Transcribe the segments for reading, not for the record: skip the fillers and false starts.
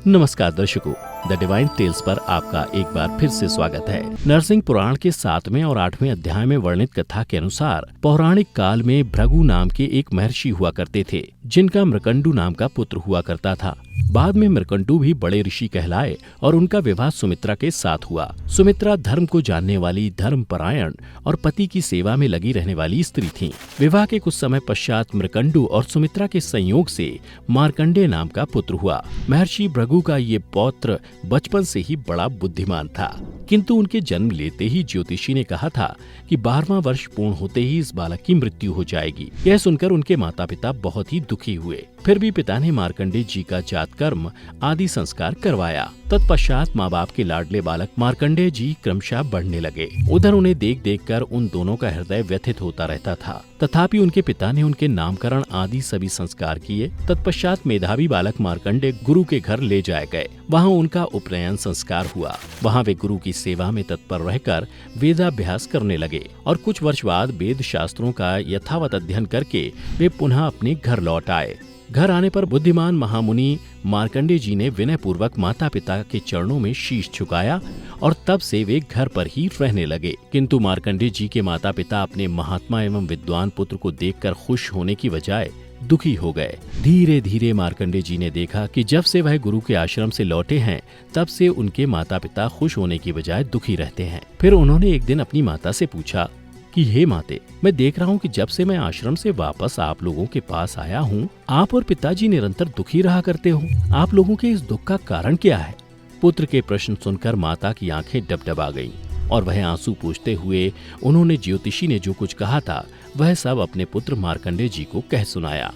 नमस्कार दर्शकों, the divine tales पर आपका एक बार फिर से स्वागत है। नरसिंह पुराण के 7वें और 8वें अध्याय में वर्णित कथा के अनुसार पौराणिक काल में भृगु नाम के एक महर्षि हुआ करते थे, जिनका मृकंडु नाम का पुत्र हुआ करता था। बाद में मृकंडु भी बड़े ऋषि कहलाए और उनका विवाह सुमित्रा के साथ हुआ। सुमित्रा धर्म को जानने वाली, धर्मपरायण और पति की सेवा में लगी रहने वाली स्त्री थीं। विवाह के कुछ समय पश्चात मृकंडु और सुमित्रा के संयोग से मार्कंडेय नाम का पुत्र हुआ। महर्षि भृगु का ये पौत्र बचपन से ही बड़ा बुद्धिमान था, किंतु उनके जन्म लेते ही ज्योतिषी ने कहा था कि 12वां वर्ष पूर्ण होते ही इस बालक की मृत्यु हो जाएगी। यह सुनकर उनके माता पिता बहुत ही दुखी हुए। फिर भी पिता ने मार्कंडेय जी का जात कर्म आदि संस्कार करवाया। तत्पश्चात माँ बाप के लाडले बालक मार्कंडेय जी क्रमशः बढ़ने लगे। उधर उन्हें देख देख कर उन दोनों का हृदय व्यथित होता रहता था। तथापि उनके पिता ने उनके नामकरण आदि सभी संस्कार किए। तत्पश्चात मेधावी बालक मार्कंडेय गुरु के घर ले जाए गए। वहाँ उनका उपनयन संस्कार हुआ। वहाँ वे गुरु की सेवा में तत्पर रहकर वेदाभ्यास करने लगे और कुछ वर्ष बाद वेद शास्त्रों का यथावत अध्ययन करके वे पुनः अपने घर लौट आए। घर आने पर बुद्धिमान महामुनि मार्कंडेय जी ने विनय पूर्वक माता पिता के चरणों में शीश झुकाया और तब से वे घर पर ही रहने लगे। किंतु मार्कंडेय जी के माता पिता अपने महात्मा एवं विद्वान पुत्र को देखकर खुश होने की बजाय दुखी हो गए। धीरे धीरे मार्कंडेय जी ने देखा कि जब से वह गुरु के आश्रम से लौटे हैं, तब से उनके माता पिता खुश होने की बजाय दुखी रहते हैं। फिर उन्होंने एक दिन अपनी माता से पूछा कि हे माते, मैं देख रहा हूँ कि जब से मैं आश्रम से वापस आप लोगों के पास आया हूँ, आप और पिताजी निरंतर दुखी रहा करते हो। आप लोगों के इस दुख का कारण क्या है? पुत्र के प्रश्न सुनकर माता की आंखें डबडबा गईं और वह आंसू पोंछते हुए उन्होंने ज्योतिषी ने जो कुछ कहा था वह सब अपने पुत्र मार्कंडेय जी को कह सुनाया।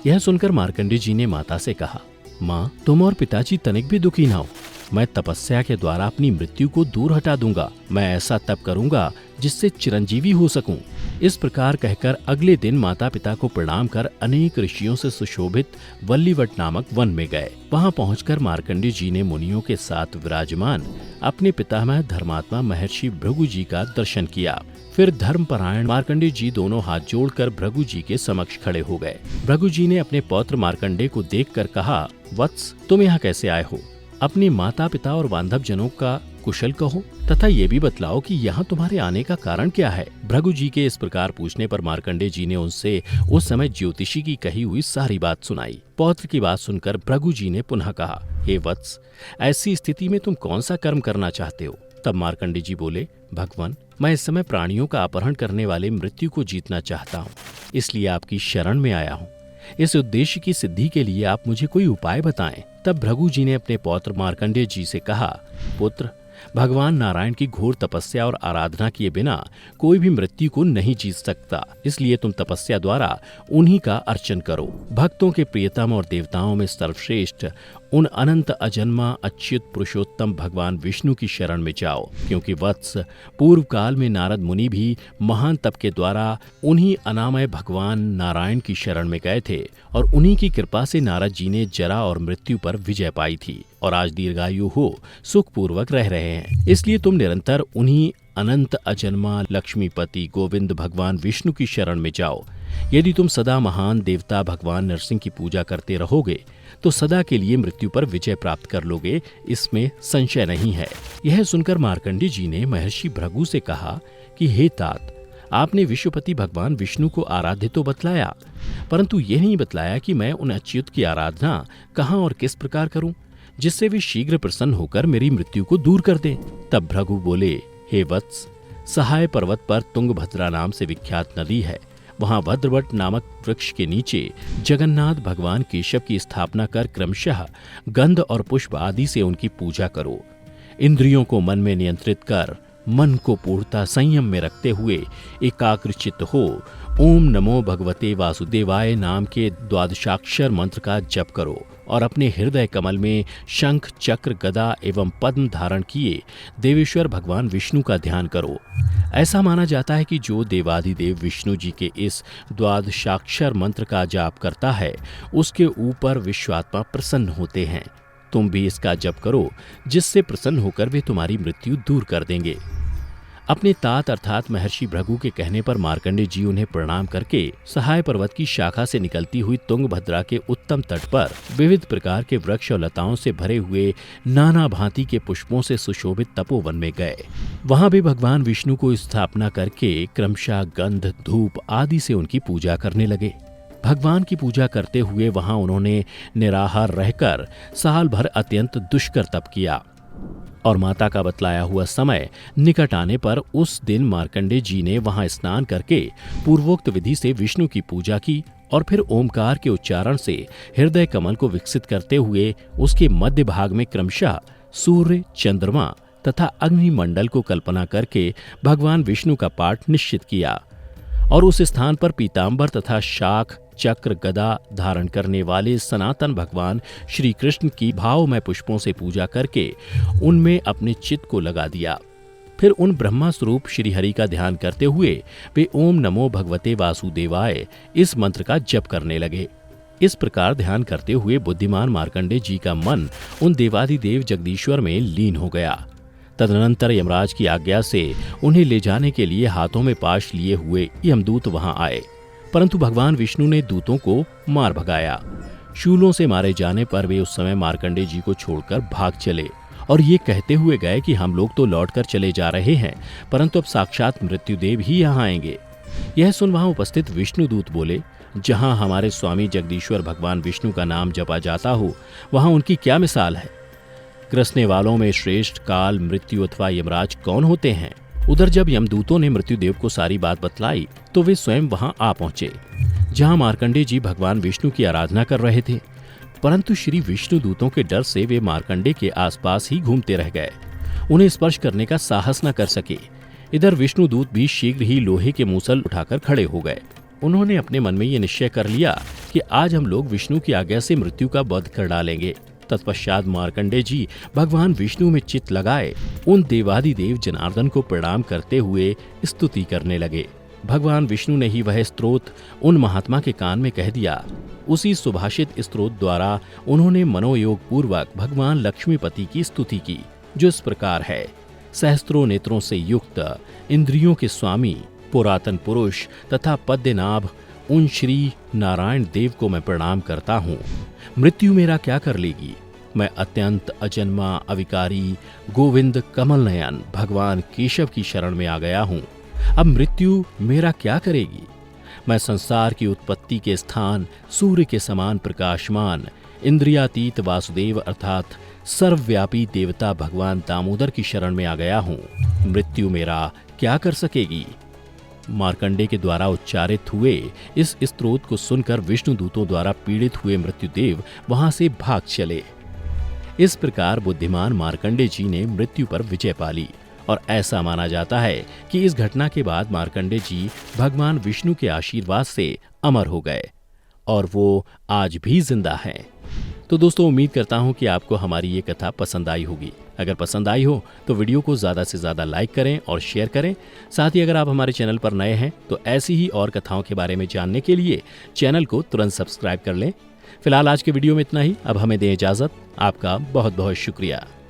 यह सुनकर मार्कंडेय जी ने माता से कहा, माँ, तुम और पिताजी तनिक भी दुखी न हो। मैं तपस्या के द्वारा अपनी मृत्यु को दूर हटा दूंगा। मैं ऐसा तप करूंगा जिससे चिरंजीवी हो सकूं। इस प्रकार कहकर अगले दिन माता पिता को प्रणाम कर अनेक ऋषियों से सुशोभित वल्लीवट नामक वन में गए। वहां पहुंचकर मार्कंडेय जी ने मुनियों के साथ विराजमान अपने पितामह धर्मात्मा महर्षि भृगु जी का दर्शन किया। फिर धर्मपरायण मार्कंडेय जी दोनों हाथ जोड़कर भृगु जी के समक्ष खड़े हो गए। भृगु जी ने अपने पौत्र मार्कंडेय को देखकर कहा, वत्स, तुम यहाँ कैसे आए हो? अपनी माता पिता और बांधव जनों का कुशल कहो तथा ये भी बतलाओ कि यहाँ तुम्हारे आने का कारण क्या है। भृगु जी के इस प्रकार पूछने पर मार्कंडेय जी ने उनसे उस समय ज्योतिषी की कही हुई सारी बात सुनाई। पौत्र की बात सुनकर भृगु जी ने पुनः कहा, हे वत्स, ऐसी स्थिति में तुम कौन सा कर्म करना चाहते हो? तब मार्कंडेय जी बोले, भगवान, मैं इस समय प्राणियों का अपहरण करने वाले मृत्यु को जीतना चाहता हूँ, इसलिए आपकी शरण में आया हूँ। इस उद्देश्य की सिद्धि के लिए आप मुझे कोई उपाय बताएं। तब भृगु जी ने अपने पौत्र मार्कंडेय जी से कहा, पुत्र, भगवान नारायण की घोर तपस्या और आराधना किए बिना कोई भी मृत्यु को नहीं जीत सकता। इसलिए तुम तपस्या द्वारा उन्हीं का अर्चन करो। भक्तों के प्रियतम और देवताओं में सर्वश्रेष्ठ उन अनंत अजन्मा अच्युत पुरुषोत्तम भगवान विष्णु की शरण में जाओ, क्योंकि वत्स, पूर्व काल में नारद मुनि भी महान तप के द्वारा उन्हीं अनामय भगवान नारायण की शरण में गए थे और उन्हीं की कृपा से नारद जी ने जरा और मृत्यु पर विजय पाई थी और आज दीर्घायु हो सुख पूर्वक रह रहे हैं। इसलिए तुम निरंतर उन्हीं अनंत अजन्मा लक्ष्मीपति गोविंद भगवान विष्णु की शरण में जाओ। यदि तुम सदा महान देवता भगवान नरसिंह की पूजा करते रहोगे तो सदा के लिए मृत्यु पर विजय प्राप्त कर लोगे, इसमें संशय नहीं है। यह सुनकर मार्कंडेय जी ने महर्षि भृगु से कहा कि हे तात, आपने विश्वपति भगवान विष्णु को आराध्य तो बतलाया, परंतु यह नहीं बतलाया कि मैं उन अच्युत की आराधना कहाँ और किस प्रकार करूं, जिससे वे शीघ्र प्रसन्न होकर मेरी मृत्यु को दूर कर दें। तब भृगु बोले, हे वत्स, सहाय पर्वत पर तुंगभद्रा नाम से विख्यात नदी है। वहां भद्रवट नामक वृक्ष के नीचे जगन्नाथ भगवान केशव की स्थापना कर क्रमशः गंध और पुष्प आदि से उनकी पूजा करो। इंद्रियों को मन में नियंत्रित कर मन को पूर्णता संयम में रखते हुए एकाग्रचित्त हो ओम नमो भगवते वासुदेवाय नाम के द्वादशाक्षर मंत्र का जप करो और अपने हृदय कमल में शंख, चक्र, गदा एवं पद्म धारण किए देवेश्वर भगवान विष्णु का ध्यान करो। ऐसा माना जाता है कि जो देवाधिदेव विष्णु जी के इस द्वादशाक्षर मंत्र का जाप करता है, उसके ऊपर विश्वात्मा प्रसन्न होते हैं। तुम भी इसका जप करो, जिससे प्रसन्न होकर वे तुम्हारी मृत्यु दूर कर देंगे। अपने तात अर्थात महर्षि भृगु के कहने पर मार्कंडेय जी उन्हें प्रणाम करके सहाय पर्वत की शाखा से निकलती हुई तुंगभद्रा के उत्तम तट पर विविध प्रकार के वृक्ष और लताओं से भरे हुए नाना भांति के पुष्पों से सुशोभित तपोवन में गए। वहां भी भगवान विष्णु को स्थापना करके क्रमशः गंध, धूप आदि से उनकी पूजा करने लगे। भगवान की पूजा करते हुए वहां उन्होंने निराहार रहकर साल भर अत्यंत दुष्कर तप किया और माता का बतलाया हुआ समय निकट आने पर उस दिन मार्कंडेय जी ने वहां स्नान करके पूर्वोक्त विधि से विष्णु की पूजा की और फिर ओमकार के उच्चारण से हृदय कमल को विकसित करते हुए उसके मध्य भाग में क्रमशः सूर्य, चंद्रमा तथा अग्निमंडल को कल्पना करके भगवान विष्णु का पाठ निश्चित किया और उस स्थान पर पीतांबर तथा शाख, चक्र, गदा धारण करने वाले सनातन भगवान श्री कृष्ण की भावमय पुष्पों से पूजा करके उनमें अपने चित्त को लगा दिया। फिर उन ब्रह्मा स्वरूप श्री हरि का ध्यान करते हुए वे ओम नमो भगवते वासुदेवाय इस मंत्र का जप करने लगे। इस प्रकार ध्यान करते हुए बुद्धिमान मार्कंडेय जी का मन उन देवादिदेव जगदीश्वर में लीन हो गया। तदनंतर यमराज की आज्ञा से उन्हें ले जाने के लिए हाथों में पाश लिए हुए यमदूत वहां आए, परंतु भगवान विष्णु ने दूतों को मार भगाया। शूलों से मारे जाने पर वे उस समय मार्कंडेय जी को छोड़कर भाग चले और ये कहते हुए गए कि हम लोग तो लौटकर चले जा रहे हैं, परंतु अब साक्षात मृत्युदेव ही यहाँ आएंगे। यह सुन वहां उपस्थित विष्णुदूत बोले, जहां हमारे स्वामी जगदीश्वर भगवान विष्णु का नाम जपा जाता हो वहां उनकी क्या मिसाल है। ग्रसने वालों में श्रेष्ठ काल, मृत्यु अथवा यमराज कौन होते हैं। उधर जब यमदूतों ने मृत्युदेव को सारी बात बतलाई तो वे स्वयं वहां आ पहुंचे, जहां मार्कंडेय जी भगवान विष्णु की आराधना कर रहे थे, परंतु श्री विष्णु दूतों के डर से वे मार्कंडेय के आसपास ही घूमते रह गए, उन्हें स्पर्श करने का साहस न कर सके। इधर विष्णुदूत भी शीघ्र ही लोहे के मूसल उठाकर खड़े हो गए। उन्होंने अपने मन में ये निश्चय कर लिया कि आज हम लोग विष्णु की आज्ञा से मृत्यु का वध कर डालेंगे। तत्पश्चात मार्कंडेय जी भगवान विष्णु में चित्त लगाए उन देवादिदेव जनार्दन को प्रणाम करते हुए स्तुति करने लगे। भगवान विष्णु ने ही वह स्तोत्र उन महात्मा के कान में कह दिया। उसी सुभाषित स्तोत्र द्वारा उन्होंने मनोयोग पूर्वक भगवान लक्ष्मीपति की स्तुति की, जो इस प्रकार है। सहस्त्रों नेत्रों से युक्त, इंद्रियों के स्वामी, पुरातन पुरुष तथा पद्मनाभ उन श्री नारायण देव को मैं प्रणाम करता हूँ। मृत्यु मेरा क्या कर लेगी। मैं अत्यंत अजन्मा, अविकारी, गोविंद कमल नयन भगवान केशव की शरण में आ गया हूँ। अब मृत्यु मेरा क्या करेगी। मैं संसार की उत्पत्ति के स्थान, सूर्य के समान प्रकाशमान, इंद्रियातीत वासुदेव अर्थात सर्वव्यापी देवता भगवान दामोदर की शरण में आ गया हूँ। मृत्यु मेरा क्या कर सकेगी। मार्कंडेय के द्वारा उच्चारित हुए इस स्तोत्र को सुनकर विष्णुदूतों द्वारा पीड़ित हुए मृत्युदेव वहां से भाग चले। इस प्रकार बुद्धिमान मार्कंडेय जी ने मृत्यु पर विजय पाली और ऐसा माना जाता है कि इस घटना के बाद मार्कंडेय जी भगवान विष्णु के आशीर्वाद से अमर हो गए और वो आज भी जिंदा हैं। तो दोस्तों, उम्मीद करता हूं कि आपको हमारी ये कथा पसंद आई होगी। अगर पसंद आई हो तो वीडियो को ज़्यादा से ज़्यादा लाइक करें और शेयर करें। साथ ही अगर आप हमारे चैनल पर नए हैं तो ऐसी ही और कथाओं के बारे में जानने के लिए चैनल को तुरंत सब्सक्राइब कर लें। फिलहाल आज के वीडियो में इतना ही। अब हमें दें इजाज़त। आपका बहुत बहुत शुक्रिया।